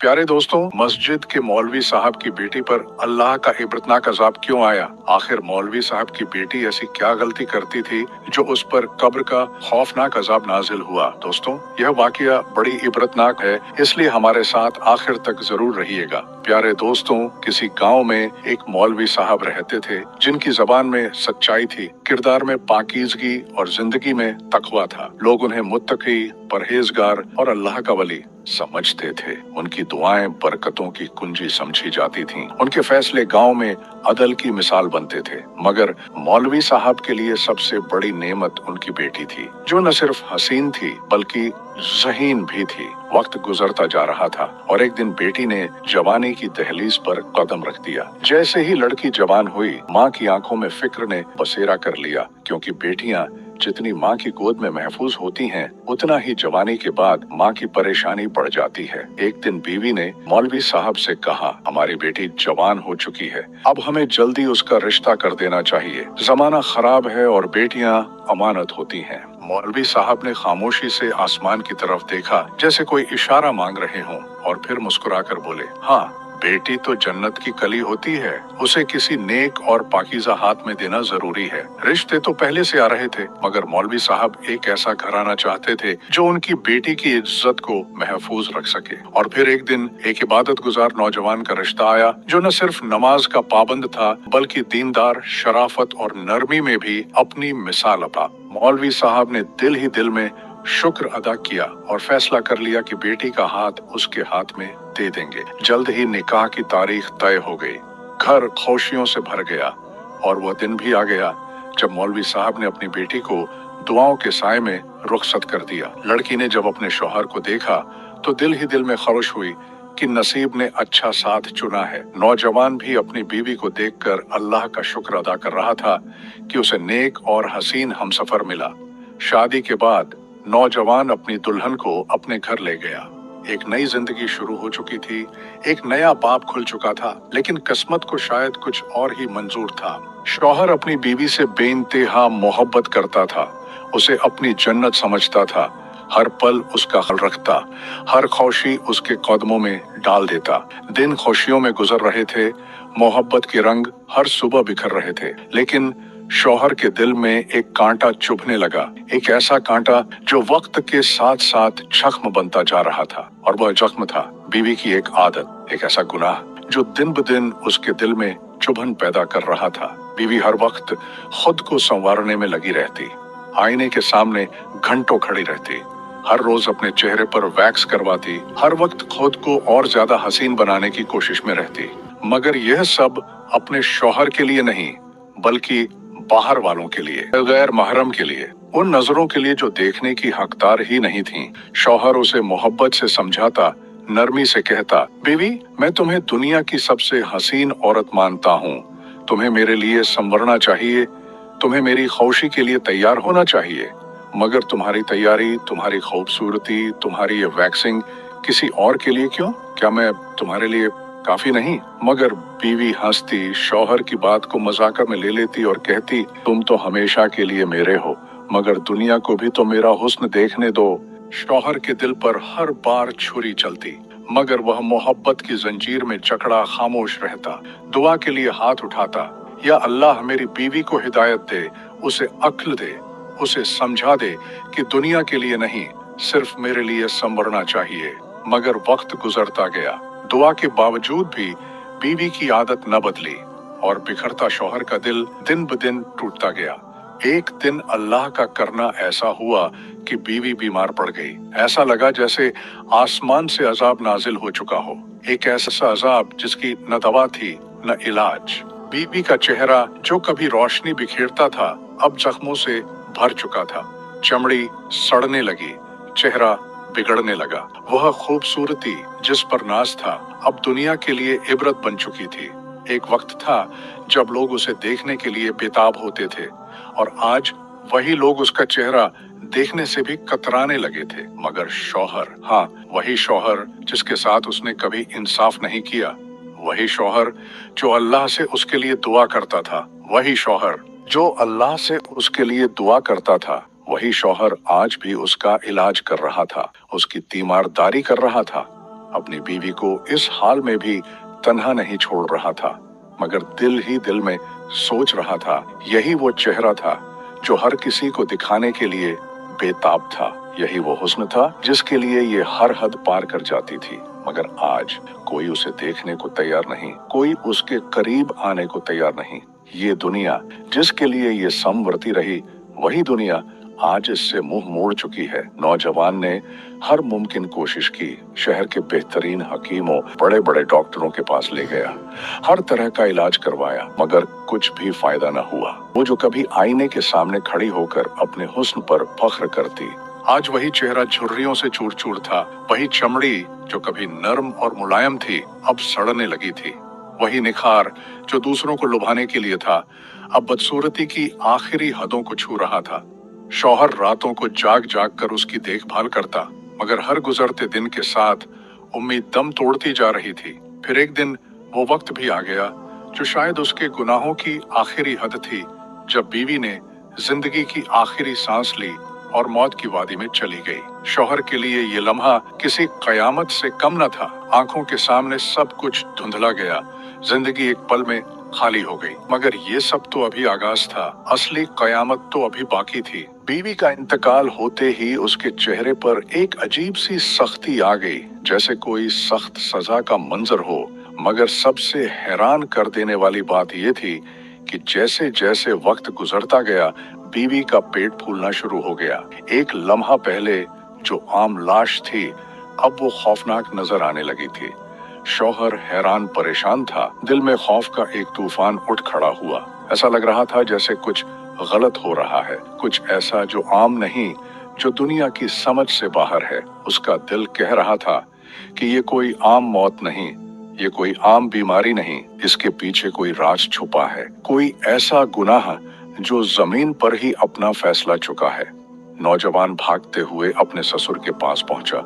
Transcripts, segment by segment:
प्यारे दोस्तों, मस्जिद के मौलवी साहब की बेटी पर अल्लाह का इबरतनाक अजाब क्यों आया? आखिर मौलवी साहब की बेटी ऐसी क्या गलती करती थी जो उस पर कब्र का खौफनाक अजाब नाजिल हुआ? दोस्तों, यह वाकया बड़ी इबरतनाक है, इसलिए हमारे साथ आखिर तक जरूर रहिएगा। प्यारे दोस्तों, किसी गांव में एक मौलवी साहब रहते थे जिनकी जबान में सच्चाई थी, किरदार में पाकीज़गी और जिंदगी में तकवा था। लोग उन्हें मुत्तकी, परहेजगार और अल्लाह का वली समझते थे। उनकी दुआएं बरकतों की कुंजी समझी जाती थीं। उनके फैसले गांव में अदल की मिसाल बनते थे। मगर मौलवी साहब के लिए सबसे बड़ी नेमत उनकी बेटी थी, जो न सिर्फ हसीन थी बल्कि ज़हीन भी थी। वक्त गुजरता जा रहा था और एक दिन बेटी ने जवानी की दहलीज पर कदम रख दिया। जैसे ही लड़की जवान हुई, माँ की आंखों में फिक्र ने बसेरा कर लिया, क्योंकि बेटियां जितनी माँ की गोद में महफूज होती हैं, उतना ही जवानी के बाद माँ की परेशानी बढ़ जाती है। एक दिन बीवी ने मौलवी साहब से कहा, हमारी बेटी जवान हो चुकी है, अब हमें जल्दी उसका रिश्ता कर देना चाहिए। जमाना खराब है और बेटियां अमानत होती हैं। मौलवी साहब ने खामोशी से आसमान की तरफ देखा, जैसे कोई इशारा मांग रहे हों, और फिर मुस्कुराकर बोले, हाँ, बेटी तो जन्नत की कली होती है, उसे किसी नेक और पाकीज़ा हाथ में देना जरूरी है। रिश्ते तो पहले से आ रहे थे, मगर मौलवी साहब एक ऐसा घराना चाहते थे जो उनकी बेटी की इज्जत को महफूज रख सके। और फिर एक दिन एक इबादत गुजार नौजवान का रिश्ता आया, जो न सिर्फ नमाज का पाबंद था बल्कि दीनदार, शराफत और नरमी में भी अपनी मिसाल अपा। मौलवी साहब ने दिल ही दिल में शुक्र अदा किया और फैसला कर लिया कि बेटी का हाथ उसके हाथ में दे देंगे। जल्द ही निकाह की तारीख तय हो गई। घर खुशियों से भर गया और वह दिन भी आ गया जब मौलवी साहब ने अपनी बेटी को दुआओं के साए में रुखसत कर दिया। लड़की ने जब अपने शौहर को देखा तो दिल ही दिल में ख्वाहिश हुई कि नसीब ने अच्छा साथ चुना है। नौजवान भी अपनी बीवी को देखकर अल्लाह का शुक्र अदा कर रहा था कि उसे नेक और हसीन हमसफर मिला। शादी के बाद नौजवान अपनी दुल्हन को अपने घर ले गया। एक नई जिंदगी शुरू हो चुकी थी, एक नया बाब खुल चुका था, लेकिन किस्मत को शायद कुछ और ही मंजूर था। शौहर अपनी बीवी से बेइंतहा मोहब्बत करता था, उसे अपनी जन्नत समझता था, हर पल उसका ख्याल रखता, हर खुशी उसके कदमों में डाल देता। दिन खुशियों में गुजर रहे थे, मोहब्बत के रंग हर सुबह बिखर रहे थे, लेकिन शौहर के दिल में एक कांटा चुभने लगा, एक ऐसा कांटा जो वक्त के साथ साथ जख्म बनता जा रहा था। और वह जख्म था बीवी की एक आदत, एक ऐसा गुनाह जो दिन ब दिन उसके दिल में चुभन पैदा कर रहा था। बीवी हर वक्त खुद को संवारने में लगी रहती, आईने के सामने घंटों खड़ी रहती, हर रोज अपने चेहरे पर वैक्स करवाती, हर वक्त खुद को और ज्यादा हसीन बनाने की कोशिश में रहती। मगर यह सब अपने शौहर के लिए नहीं, बल्कि बाहर वालों के लिए, गैर महरम के लिए, उन नजरों के लिए जो देखने की हकदार ही नहीं थीं। शौहर उसे मोहब्बत से समझाता, नरमी से कहता, बीवी, मैं तुम्हें दुनिया की सबसे हसीन औरत मानता हूँ, तुम्हें मेरे लिए संवरना चाहिए, तुम्हें मेरी खुशी के लिए तैयार होना चाहिए। मगर तुम्हारी तैयारी, तुम्हारी खूबसूरती, तुम्हारी ये वैक्सिंग किसी और के लिए क्यों? क्या मैं तुम्हारे लिए काफी नहीं? मगर बीवी हंसती, शौहर की बात को मजाक में ले लेती और कहती, तुम तो हमेशा के लिए मेरे हो, मगर दुनिया को भी तो मेरा हुस्न देखने दो। शौहर के दिल पर हर बार छुरी चलती, मगर वह मोहब्बत की जंजीर में जकड़ा खामोश रहता, दुआ के लिए हाथ उठाता, या अल्लाह मेरी बीवी को हिदायत दे, उसे अक्ल दे, उसे समझा दे कि दुनिया के लिए नहीं, सिर्फ मेरे लिए संवरना चाहिए। मगर वक्त गुजरता गया, दुआ के बावजूद भी बीवी की आदत न बदली और बिखरता शौहर का दिल दिन ब दिन टूटता गया। एक दिन अल्लाह का करना ऐसा हुआ कि बीवी बीमार पड़ गई। ऐसा लगा जैसे आसमान से अजाब नाजिल हो चुका हो, एक ऐसा अजाब जिसकी न दवा थी न इलाज। बीवी का चेहरा जो कभी रोशनी बिखेरता था, अब जख्मों से भर चुका था, चमड़ी सड़ने लगी, चेहरा बिगड़ने लगा। वह खूबसूरती जिस पर नाज था, अब दुनिया के लिए इबरत बन चुकी थी। एक वक्त था जब लोग उसे देखने के लिए बेताब होते थे, और आज वही लोग उसका चेहरा देखने से भी कतराने लगे थे। मगर शौहर, हाँ, वही शौहर जिसके साथ उसने कभी इंसाफ नहीं किया, वही शौहर जो अल्लाह से उसके लिए दुआ करता था, वही शौहर जो अल्लाह से उसके लिए दुआ करता था, वही शौहर आज भी उसका इलाज कर रहा था, उसकी तीमारदारी कर रहा था। अपनी बीवी को इस हाल में भी तन्हा नहीं छोड़ रहा था, मगर दिल ही दिल में सोच रहा था यही वो चेहरा था जो हर किसी को दिखाने के लिए बेताब था। यही वो हुस्न था जिसके लिए ये हर हद पार कर जाती थी। मगर आज कोई उसे देखने को तैयार नहीं, कोई उसके करीब आने को तैयार नहीं। ये दुनिया जिसके लिए ये समवर्ती रही, वही दुनिया आज इससे मुंह मोड़ चुकी है। नौजवान ने हर मुमकिन कोशिश की, शहर के बेहतरीन हकीमों, बड़े बड़े डॉक्टरों के पास ले गया, हर तरह का इलाज करवाया, मगर कुछ भी फायदा न हुआ। वो जो कभी आईने के सामने खड़ी होकर अपने हुस्न पर फख्र करती, आज वही चेहरा झुर्रियों से चूर चूर था। वही चमड़ी जो कभी नर्म और मुलायम थी, अब सड़ने लगी थी। वही निखार जो दूसरों को लुभाने के लिए था, अब बदसूरती की आखिरी हदों को छू रहा था। शौहर रातों को जाग जाग कर उसकी देखभाल करता, मगर हर गुजरते दिन के साथ उम्मीद दम तोड़ती जा रही थी। फिर एक दिन वो वक्त भी आ गया जो शायद उसके गुनाहों की आखिरी हद थी, जब बीवी ने जिंदगी की आखिरी सांस ली और मौत की वादी में चली गई। शौहर के लिए ये लम्हा किसी कयामत से कम न था। आंखों के सामने सब कुछ धुंधला गया, जिंदगी एक पल में खाली हो गई। मगर ये सब तो अभी आगाज था, असली कयामत तो अभी बाकी थी। बीवी का इंतकाल होते ही उसके चेहरे पर एक अजीब सी सख्ती आ गई, जैसे कोई सख्त सजा का मंजर हो। मगर सबसे हैरान कर देने वाली बात ये थी कि जैसे जैसे वक्त गुजरता गया, बीवी का पेट फूलना शुरू हो गया। एक लम्हा पहले जो आम लाश थी, अब वो खौफनाक नजर आने लगी थी। शौहर हैरान परेशान था, दिल में खौफ का एक तूफान उठ खड़ा हुआ। ऐसा लग रहा था जैसे कुछ गलत हो रहा है, कुछ ऐसा जो आम नहीं, जो दुनिया की समझ से बाहर है। उसका दिल कह रहा था कि ये कोई आम मौत नहीं, ये कोई आम बीमारी नहीं, इसके पीछे कोई राज छुपा है, कोई ऐसा गुनाह जो जमीन पर ही अपना फैसला चुका है। नौजवान भागते हुए अपने ससुर के पास पहुंचा।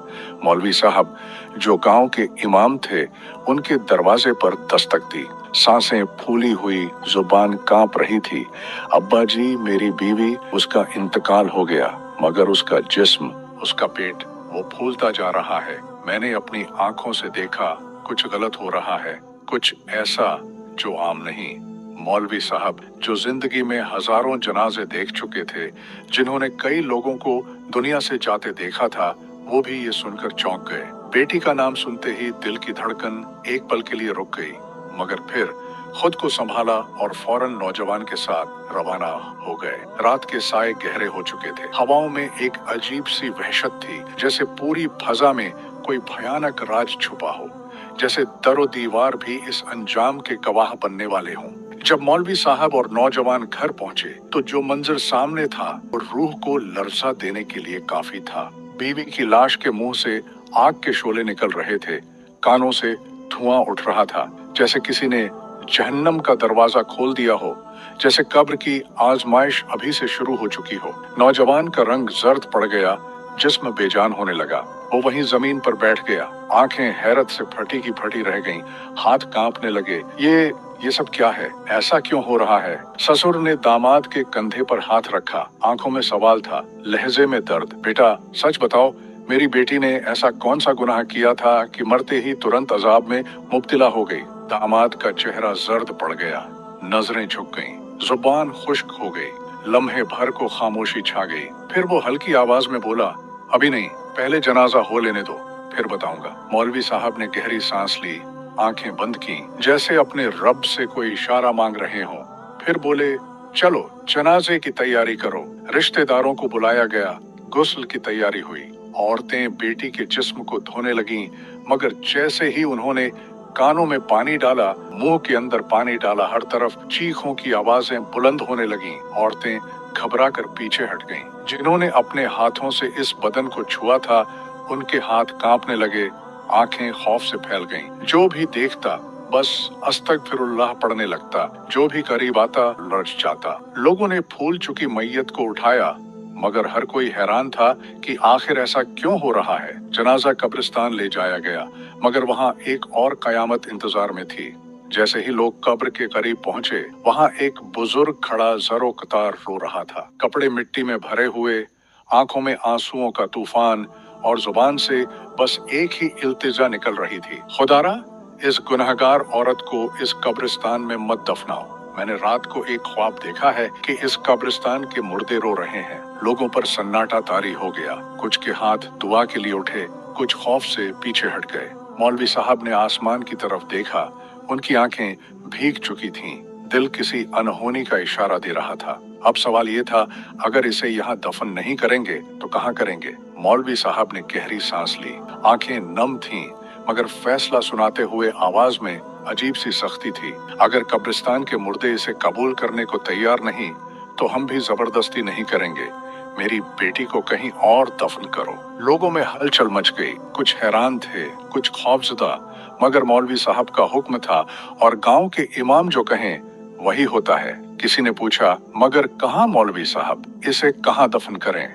मौलवी साहब जो गांव के इमाम थे, उनके दरवाजे पर दस्तक दी। सांसें फूली हुई, जुबान कांप रही थी। अब्बा जी, मेरी बीवी, उसका इंतकाल हो गया, मगर उसका जिस्म, उसका पेट, वो फूलता जा रहा है। मैंने अपनी आंखों से देखा, कुछ गलत हो रहा है, कुछ ऐसा जो आम नहीं। मौलवी साहब जो जिंदगी में हजारों जनाजे देख चुके थे, जिन्होंने कई लोगों को दुनिया से जाते देखा था, वो भी ये सुनकर चौंक गए। बेटी का नाम सुनते ही दिल की धड़कन एक पल के लिए रुक गई, मगर फिर खुद को संभाला और फौरन नौजवान के साथ रवाना हो गए। रात के साए गहरे हो चुके थे, हवाओं में एक अजीब सी वहशत थी, जैसे पूरी फजा में कोई भयानक राज छुपा हो, जैसे दरो दीवार भी इस अंजाम के गवाह बनने वाले हों। जब मौलवी साहब और नौजवान घर पहुंचे तो जो मंजर सामने था वो रूह को लरसा देने के लिए काफी था। बीवी की लाश के मुंह से आग के शोले निकल रहे थे, कानों से धुआं उठ रहा था, जैसे किसी ने जहन्नम का दरवाजा खोल दिया हो, जैसे कब्र की आजमाइश अभी से शुरू हो चुकी हो। नौजवान का रंग जर्द पड़ गया, जिस्म बेजान होने लगा। वो वहीं जमीन पर बैठ गया, आंखें हैरत से फटी की फटी रह गईं, हाथ कांपने लगे। ये सब क्या है? ऐसा क्यों हो रहा है? ससुर ने दामाद के कंधे पर हाथ रखा, आंखों में सवाल था, लहजे में दर्द। बेटा, सच बताओ, मेरी बेटी ने ऐसा कौन सा गुनाह किया था कि मरते ही तुरंत अजाब में मुब्तिला हो गई? दामाद का चेहरा जर्द पड़ गया, नजरें झुक गईं, जुबान खुश्क हो गई, लम्हे भर को खामोशी छा गई। फिर वो हल्की आवाज में बोला, अभी नहीं, पहले जनाजा हो लेने दो, फिर बताऊंगा। मौलवी साहब ने गहरी सांस ली, आंखें बंद की, जैसे अपने रब से कोई इशारा मांग रहे हों। फिर बोले, चलो जनाजे की तैयारी करो। रिश्तेदारों को बुलाया गया, गुस्ल की तैयारी हुई। औरतें बेटी के जिस्म को धोने लगीं, मगर जैसे ही उन्होंने कानों में पानी डाला, मुंह के अंदर पानी डाला, हर तरफ चीखों की आवाजें बुलंद होने लगीं। औरतें घबरा कर पीछे हट गईं। जिन्होंने अपने हाथों से इस बदन को छुआ था, उनके हाथ कांपने लगे, आंखें खौफ से फैल गईं। जो भी देखता बस अस्तगफिरुल्लाह पढ़ने लगता, जो भी करीब आता लर्ज जाता। लोगों ने फूल चुकी मैयत को उठाया, मगर हर कोई हैरान था कि आखिर ऐसा क्यों हो रहा है। जनाजा कब्रिस्तान ले जाया गया, मगर वहाँ एक और कयामत इंतजार में थी। जैसे ही लोग कब्र के करीब पहुंचे, वहाँ एक बुजुर्ग खड़ा जरो कतार रो रहा था, कपड़े मिट्टी में भरे हुए, आंखों में आंसुओं का तूफान और जुबान से बस एक ही इल्तिजा निकल रही थी, खुदारा इस गुनहगार औरत को इस कब्रिस्तान में मत दफनाओ। मैंने रात को एक ख्वाब देखा है कि इस कब्रिस्तान के मुर्दे रो रहे हैं। लोगों पर सन्नाटा तारी हो गया। कुछ के हाथ दुआ के लिए उठे, कुछ खौफ से पीछे हट गए। मौलवी साहब ने आसमान की तरफ देखा। उनकी आंखें भीग चुकी थीं। दिल किसी अनहोनी का इशारा दे रहा था। अब सवाल ये था, अगर इसे यहाँ दफन नहीं करेंगे तो कहाँ करेंगे? मौलवी साहब ने गहरी सांस ली। आंखें नम थीं, मगर फैसला सुनाते हुए आवाज में अजीब सी सख्ती थी। अगर कब्रिस्तान के मुर्दे इसे कबूल करने को तैयार नहीं तो हम भी जबरदस्ती नहीं करेंगे। मेरी बेटी को कहीं और दफन करो। लोगों में हलचल मच गई। कुछ हैरान थे, कुछ खौफजदा, मगर मौलवी साहब का हुक्म था और गांव के इमाम जो कहें वही होता है। किसी ने पूछा, मगर कहाँ मौलवी साहब, इसे कहाँ दफन करें?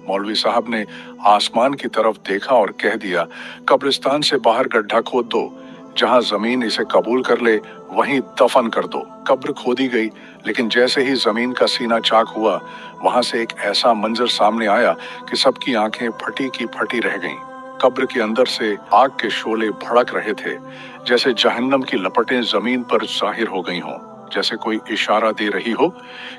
मौलवी साहब ने आसमान की तरफ देखा और कह दिया, कब्रिस्तान से बाहर गड्ढा खोद दो। जहां जमीन इसे कबूल कर ले वहीं दफन कर दो। कब्र खोदी गई, लेकिन जैसे ही जमीन का सीना चाक हुआ, वहां से एक ऐसा मंजर सामने आया कि सबकी आंखें फटी की फटी रह गईं। कब्र के अंदर से आग के शोले भड़क रहे थे, जैसे जहन्नम की लपटें जमीन पर जाहिर हो गई हों, जैसे कोई इशारा दे रही हो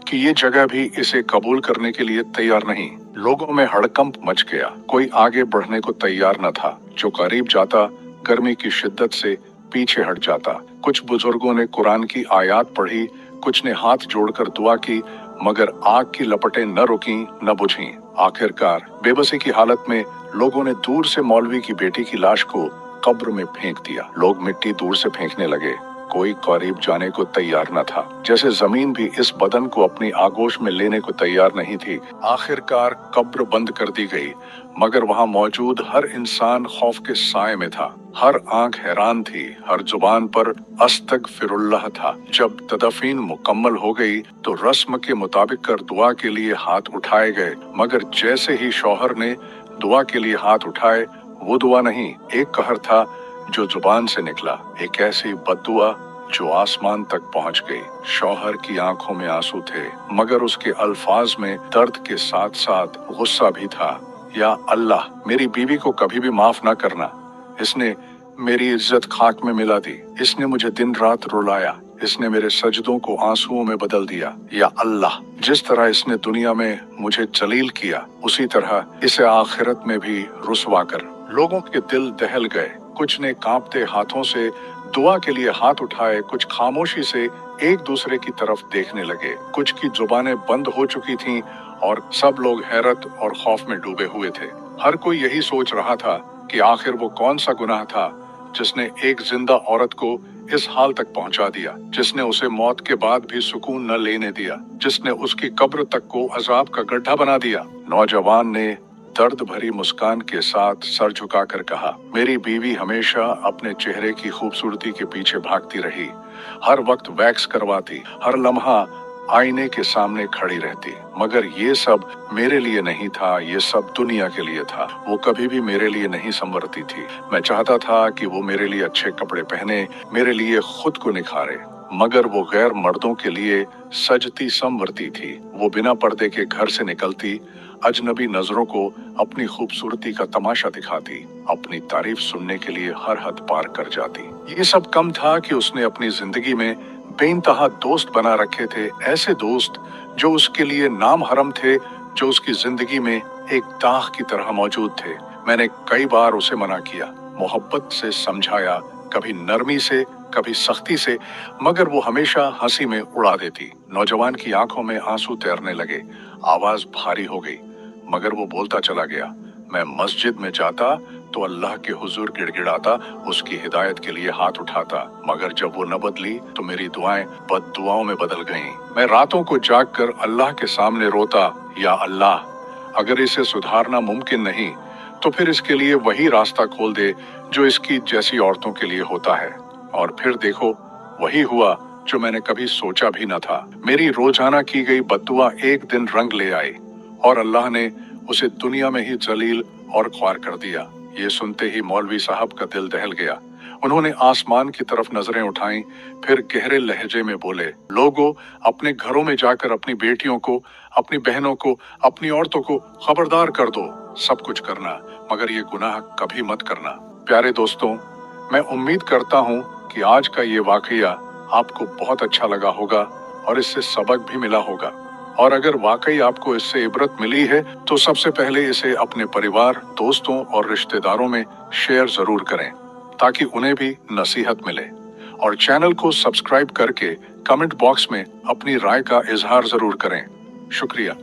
कि ये जगह भी इसे कबूल करने के लिए तैयार नहीं। लोगों में हड़कंप मच गया। कोई आगे बढ़ने को तैयार न था। जो करीब जाता गर्मी की शिद्दत से पीछे हट जाता। कुछ बुजुर्गों ने कुरान की आयत पढ़ी, कुछ ने हाथ जोड़कर दुआ की, मगर आग की लपटें न रुकी न बुझीं। आखिरकार बेबसी की हालत में लोगों ने दूर से मौलवी की बेटी की लाश को कब्र में फेंक दिया। लोग मिट्टी दूर से फेंकने लगे। कोई करीब जाने को तैयार न था, जैसे जमीन भी इस बदन को अपनी आगोश में लेने को तैयार नहीं थी। आखिरकार कब्र बंद कर दी गई, मगर वहां मौजूद हर इंसान खौफ के साए में था। हर आंख हैरान थी, हर जुबान पर अस्तगफिरुल्लाह था। जब तदफीन मुकम्मल हो गई तो रस्म के मुताबिक कर दुआ के लिए हाथ उठाए गए, मगर जैसे ही शौहर ने दुआ के लिए हाथ उठाए, वो दुआ नहीं, एक कहर था जो जुबान से निकला, एक ऐसी बद्दुआ जो आसमान तक पहुंच गई। शौहर की आंखों में आंसू थे, मगर उसके अल्फाज में दर्द के साथ साथ गुस्सा भी था। या अल्लाह, मेरी बीवी को कभी भी माफ ना करना। इसने मेरी इज्जत खाक में मिला दी। इसने मुझे दिन रात रुलाया। इसने मेरे सजदों को आंसुओं में बदल दिया। या अल्लाह, जिस तरह इसने दुनिया में मुझे जलील किया, उसी तरह इसे आखिरत में भी रुसवा कर। लोगों के दिल दहल गए। कुछ ने कांपते हाथों से दुआ के लिए हाथ उठाए, कुछ खामोशी से एक दूसरे की तरफ देखने लगे। कुछ की जुबानें बंद हो चुकी थीं और सब लोग हैरत और खौफ में डूबे हुए थे। हर कोई यही सोच रहा था कि आखिर वो कौन सा गुनाह था जिसने एक जिंदा औरत को इस हाल तक पहुंचा दिया, जिसने उसे मौत के बाद भी सुकून न लेने दिया, जिसने उसकी कब्र तक को अजाब का गड्ढा बना दिया। नौजवान ने दर्द भरी मुस्कान के साथ सर झुकाकर कहा, मेरी बीवी हमेशा अपने चेहरे की खूबसूरती के पीछे भागती रही, हर वक्त वैक्स करवाती, हर लम्हा आईने के सामने खड़ी रहती, मगर ये सब मेरे लिए नहीं था, ये सब दुनिया के लिए था। वो कभी भी मेरे लिए नहीं संवरती थी। मैं चाहता था कि वो मेरे लिए अच्छे कपड़े पहने, मेरे लिए खुद को निखारे, मगर वो गैर मर्दों के लिए सजती संवरती थी। वो बिना पर्दे के घर से निकलती, अजनबी नजरों को अपनी खूबसूरती का तमाशा दिखाती, अपनी तारीफ सुनने के लिए हर हद पार कर जाती। ये सब कम था कि उसने अपनी जिंदगी में बेइंतहा दोस्त बना रखे थे, ऐसे दोस्त जो उसके लिए नाम हरम थे, जो उसकी जिंदगी में एक दाग की तरह मौजूद थे। मैंने कई बार उसे मना किया, मोहब्बत से समझाया, कभी नरमी से, कभी सख्ती से, मगर वो हमेशा हंसी में उड़ा देती। नौजवान की आंखों में आंसू तैरने लगे, आवाज भारी हो गई, मगर वो बोलता चला गया, मैं मस्जिद में जाता तो अल्लाह के हुजूर गिड़गिड़ाता, उसकी हिदायत के लिए हाथ उठाता, मगर जब वो न बदली तो मेरी दुआएं बद्दुआओं में बदल गईं। मैं रातों को जागकर अल्लाह के सामने रोता, या अल्लाह, अगर इसे सुधारना मुमकिन नहीं तो फिर इसके लिए वही रास्ता खोल दे जो इसकी जैसी औरतों के लिए होता है। और फिर देखो, वही हुआ जो मैंने कभी सोचा भी न था। मेरी रोजाना की गई बद्दुआ एक दिन रंग ले आई और अल्लाह ने उसे दुनिया में ही जलील और ख्वार कर दिया। ये सुनते ही मौलवी साहब का दिल दहल गया। उन्होंने आसमान की तरफ नजरें उठाईं, फिर गहरे लहजे में बोले, लोगों, अपने घरों में जाकर अपनी बेटियों को, अपनी बहनों को, अपनी औरतों को खबरदार कर दो, सब कुछ करना, मगर ये गुनाह कभी मत करना। प्यारे दोस्तों, मैं उम्मीद करता हूँ कि आज का ये वाकया आपको बहुत अच्छा लगा होगा और इससे सबक भी मिला होगा। और अगर वाकई आपको इससे इबरत मिली है तो सबसे पहले इसे अपने परिवार, दोस्तों और रिश्तेदारों में शेयर जरूर करें ताकि उन्हें भी नसीहत मिले। और चैनल को सब्सक्राइब करके कमेंट बॉक्स में अपनी राय का इजहार जरूर करें। शुक्रिया।